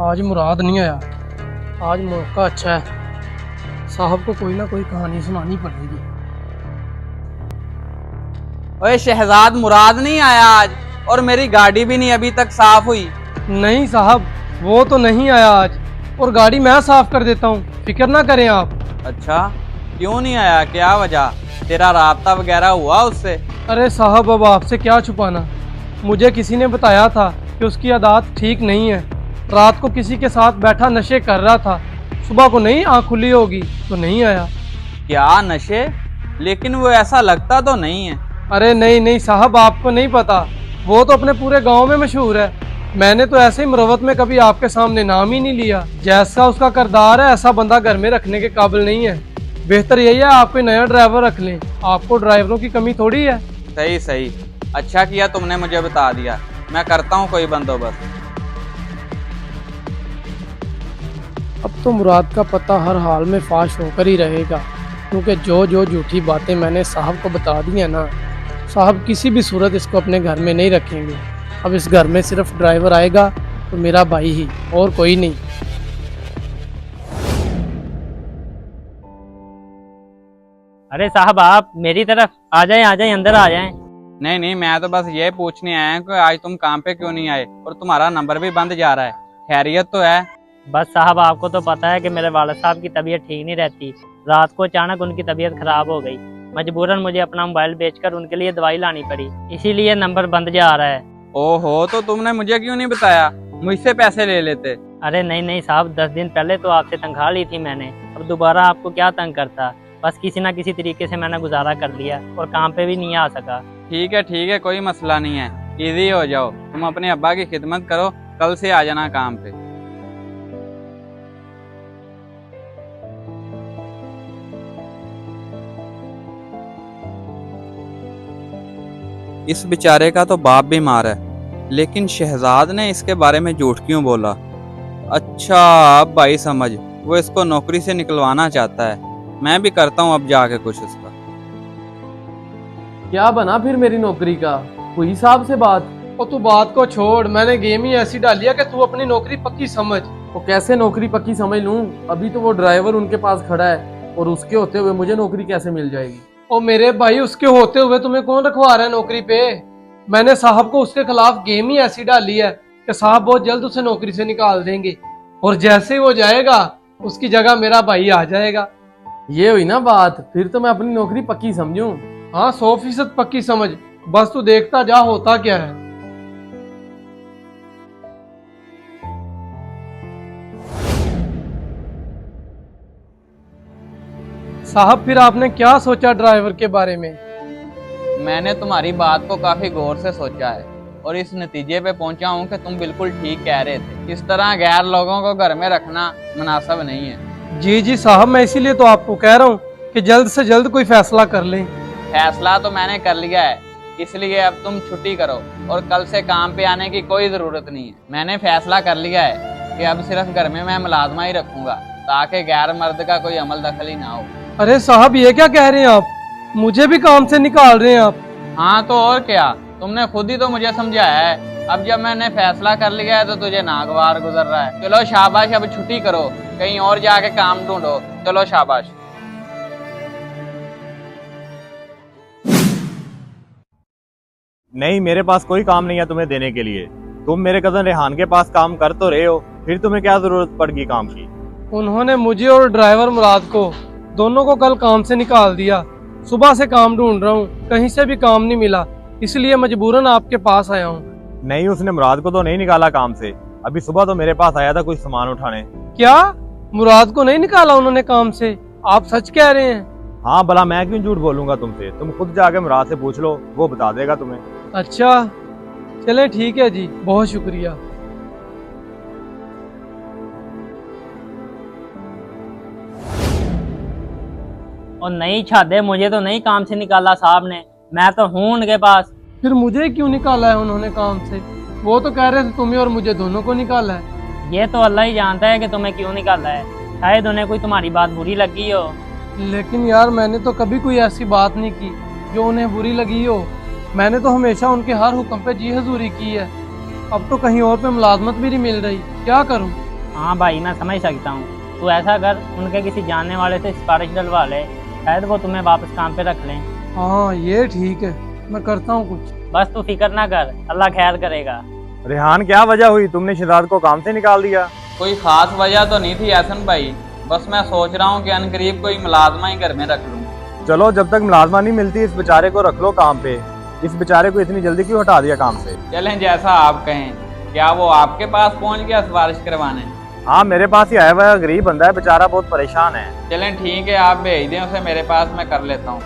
आज मुराद नहीं आया। आज मौका अच्छा है, साहब को कोई ना कोई कहानी सुनानी पड़ेगी। ओए शहजाद, मुराद नहीं आया आज, और मेरी गाड़ी भी नहीं अभी तक साफ हुई। नहीं साहब, वो तो नहीं आया आज, और गाड़ी मैं साफ कर देता हूँ, फिक्र ना करें आप। अच्छा, क्यों नहीं आया? क्या वजह? तेरा राब्ता वगैरह हुआ उससे? अरे साहब, अब आपसे क्या छुपाना। मुझे किसी ने बताया था कि उसकी आदत ठीक नहीं है। रात को किसी के साथ बैठा नशे कर रहा था, सुबह को नहीं आँख खुली होगी तो नहीं आया। क्या नशे? लेकिन वो ऐसा लगता तो नहीं है। अरे नहीं नहीं साहब, आपको नहीं पता, वो तो अपने पूरे गांव में मशहूर है। मैंने तो ऐसे ही मुरवत में कभी आपके सामने नाम ही नहीं लिया। जैसा उसका किरदार है ऐसा बंदा घर में रखने के काबिल नहीं है। बेहतर यही है आप कोई नया ड्राइवर रख लें, आपको ड्राइवरों की कमी थोड़ी है। सही सही, अच्छा किया तुमने मुझे बता दिया। मैं करता हूँ कोई बंदोबस्त। अब तो मुराद का पता हर हाल में फाश होकर ही रहेगा, क्योंकि जो जो झूठी बातें मैंने साहब को बता दी है ना, साहब किसी भी सूरत इसको अपने घर में नहीं रखेंगे। अब इस घर में सिर्फ ड्राइवर आएगा तो मेरा भाई ही, और कोई नहीं। अरे साहब, आप मेरी तरफ आ जाएं, अंदर आ जाएं। नहीं नहीं, मैं तो बस ये पूछने आया हूँ कि आज तुम काम पे क्यों नहीं आए, और तुम्हारा नंबर भी बंद जा रहा है। खैरियत तो है? बस साहब, आपको तो पता है कि मेरे वालिद साहब की तबीयत ठीक नहीं रहती। रात को अचानक उनकी तबीयत खराब हो गई। मजबूरन मुझे अपना मोबाइल बेचकर उनके लिए दवाई लानी पड़ी, इसीलिए नंबर बंद जा रहा है। ओहो, तो तुमने मुझे क्यों नहीं बताया? मुझसे पैसे ले लेते। अरे नहीं नहीं साहब, 10 दिन पहले तो आपसे तनख्वाह ली थी मैंने। अब दोबारा आपको क्या तंग करता। बस किसी ना किसी तरीके से मैंने गुजारा कर लिया, और काम पे भी नहीं आ सका। ठीक है, कोई मसला नहीं है। इजी हो जाओ, तुम अपने अब्बा की खिदमत करो, कल से आ जाना काम पे। इस बेचारे का तो बाप बीमार है, लेकिन शहजाद ने इसके बारे में झूठ क्यों बोला? अच्छा, अब भाई समझ, वो इसको नौकरी से निकलवाना चाहता है। मैं भी करता हूँ अब जाके कुछ उसका। क्या बना फिर मेरी नौकरी का? हुई साहब से बात? और तू बात को छोड़, मैंने गेम ही ऐसी डाली है कि तू अपनी नौकरी पक्की समझ। तो कैसे नौकरी पक्की समझ लूं? अभी तो वो ड्राइवर उनके पास खड़ा है, और उसके होते हुए मुझे नौकरी कैसे मिल जाएगी? और मेरे भाई, उसके होते हुए तुम्हें कौन रखवा रहा है नौकरी पे? मैंने साहब को उसके खिलाफ गेम ही ऐसी डाली है कि साहब बहुत जल्द उसे नौकरी से निकाल देंगे, और जैसे ही वो जाएगा उसकी जगह मेरा भाई आ जाएगा। ये हुई ना बात, फिर तो मैं अपनी नौकरी पक्की समझूं। हाँ, 100% पक्की समझ, बस तू देखता जा होता क्या है। साहब, फिर आपने क्या सोचा ड्राइवर के बारे में? मैंने तुम्हारी बात को काफी गौर से सोचा है, और इस नतीजे पे पहुंचा हूँ कि तुम बिल्कुल ठीक कह रहे थे। इस तरह गैर लोगों को घर में रखना मुनासिब नहीं है। जी जी साहब, मैं इसीलिए तो आपको कह रहा हूँ कि जल्द से जल्द कोई फैसला कर लें। फैसला तो मैंने कर लिया है, इसलिए अब तुम छुट्टी करो, और कल से काम पे आने की कोई जरूरत नहीं है। मैंने फैसला कर लिया है कि अब सिर्फ घर में मैं मुलाजमा ही रखूंगा, ताकि गैर मर्द का कोई अमल दखल ही ना हो। अरे साहब, ये क्या कह रहे हैं आप? मुझे भी काम से निकाल रहे हैं आप? हाँ तो और क्या, तुमने खुद ही तो मुझे समझाया है। अब जब मैंने फैसला कर लिया है तो तुझे नागवार गुजर रहा है। चलो शाबाश, अब छुट्टी करो, कहीं और जाके काम ढूंढो। चलो शाबाश। नहीं, मेरे पास कोई काम नहीं है तुम्हें देने के लिए। तुम मेरे कजन रेहान के पास काम कर तो रहे हो, फिर तुम्हें क्या जरूरत पड़गी काम की? उन्होंने मुझे और ड्राइवर मुराद को दोनों को कल काम से निकाल दिया। सुबह से काम ढूंढ रहा हूँ, कहीं से भी काम नहीं मिला, इसलिए मजबूरन आपके पास आया हूँ। नहीं, उसने मुराद को तो नहीं निकाला काम से। अभी सुबह तो मेरे पास आया था कुछ सामान उठाने। क्या मुराद को नहीं निकाला उन्होंने काम से? आप सच कह रहे हैं? हाँ, भला मैं क्यों झूठ बोलूंगा तुमसे? तुम खुद जाके मुराद से पूछ लो, वो बता देगा तुम्हें। अच्छा, चले ठीक है जी, बहुत शुक्रिया। और नहीं छादे, मुझे तो नहीं काम से निकाला साहब ने, मैं तो हूँ उनके पास। फिर मुझे क्यों निकाला है उन्होंने काम से? वो तो कह रहे थे तुम्हें और मुझे दोनों को निकाला है। ये तो अल्लाह ही जानता है कि तुम्हें क्यों निकाला है। शायद उन्हें कोई तुम्हारी बात बुरी लगी हो। लेकिन यार, मैंने तो कभी कोई ऐसी बात नहीं की जो उन्हें बुरी लगी हो। मैंने तो हमेशा उनके हर हुक्म पे जी हजूरी की है। अब तो कहीं और पे मुलाजमत भी नहीं मिल रही, क्या करूं? हाँ भाई, मैं समझ सकता हूँ। तू ऐसा कर, उनके किसी जानने वाले से सिफारिश डलवा ले, शायद वो तुम्हें वापस काम पे रख लें। हाँ ये ठीक है, मैं करता हूँ कुछ। बस तू फिक्र ना कर, अल्लाह खैर करेगा। रेहान, क्या वजह हुई तुमने शहजाद को काम से निकाल दिया? कोई खास वजह तो नहीं थी एहसन भाई, बस मैं सोच रहा हूँ कि अनकरीब कोई मुलाजमा ही घर में रख लूँ। चलो, जब तक मुलाजमा नहीं मिलती इस बेचारे को रख लो काम पे। इस बेचारे को इतनी जल्दी क्यों हटा दिया काम से? चलें जैसा आप कहें। क्या वो आपके पास पहुँच गया सिफारिश करवाने? हाँ, मेरे पास ही आया हुआ है, गरीब बंदा है बेचारा, बहुत परेशान है। चलें ठीक है, आप भेज दें उसे मेरे पास, मैं कर लेता हूँ।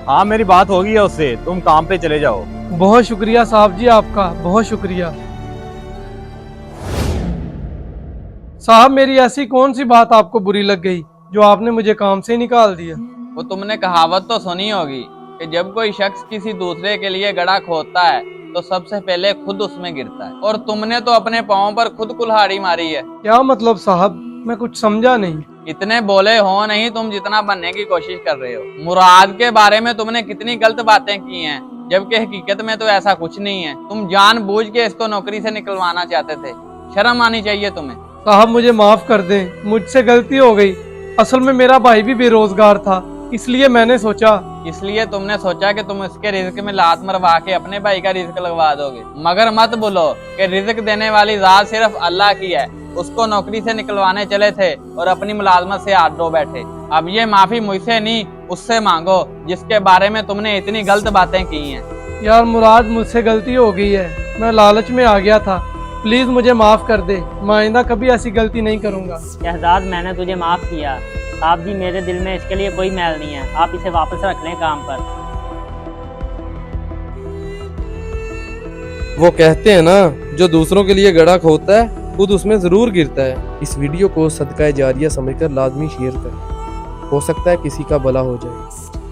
हाँ, मेरी बात होगी है उससे, तुम काम पे चले जाओ। बहुत शुक्रिया साहब जी, आपका बहुत शुक्रिया। साहब, मेरी ऐसी कौन सी बात आपको बुरी लग गई जो आपने मुझे काम से निकाल दिया? वो तुमने कहावत तो सुनी होगी कि जब कोई शख्स किसी दूसरे के लिए गड्ढा खोदता है तो सबसे पहले खुद उसमें गिरता है, और तुमने तो अपने पाँव पर खुद कुल्हाड़ी मारी है। क्या मतलब साहब, मैं कुछ समझा नहीं। इतने बोले हो नहीं तुम जितना बनने की कोशिश कर रहे हो। मुराद के बारे में तुमने कितनी गलत बातें की हैं, जबकि हकीकत में तो ऐसा कुछ नहीं है। तुम जानबूझ के इसको नौकरी से निकलवाना चाहते थे। शर्म आनी चाहिए तुम्हें। साहब मुझे माफ कर दें, मुझसे गलती हो गई। असल में मेरा भाई भी बेरोजगार था, इसलिए मैंने सोचा। इसलिए तुमने सोचा कि तुम इसके रिज्क में लात मरवा के अपने भाई का रिज्क लगवा दोगे। मगर मत बोलो कि रिज्क देने वाली जात सिर्फ अल्लाह की है। उसको नौकरी से निकलवाने चले थे और अपनी मुलाजमत से हाथ धो बैठे। अब ये माफी मुझसे नहीं, उससे मांगो जिसके बारे में तुमने इतनी गलत बातें की हैं। यार मुराद, मुझसे गलती हो गई है, मैं लालच में आ गया था। प्लीज मुझे माफ कर दे, मैं आइंदा कभी ऐसी गलती नहीं करूंगा। शहजाद, मैंने तुझे माफ किया। साहब जी, मेरे दिल में इसके लिए कोई मैल नहीं है, आप इसे वापस रख लें काम पर। वो कहते हैं ना, जो दूसरों के लिए गड्ढा खोदता है खुद उसमें जरूर गिरता है। इस वीडियो को सदका जारिया समझकर लाजमी शेयर करें, हो सकता है किसी का भला हो जाए।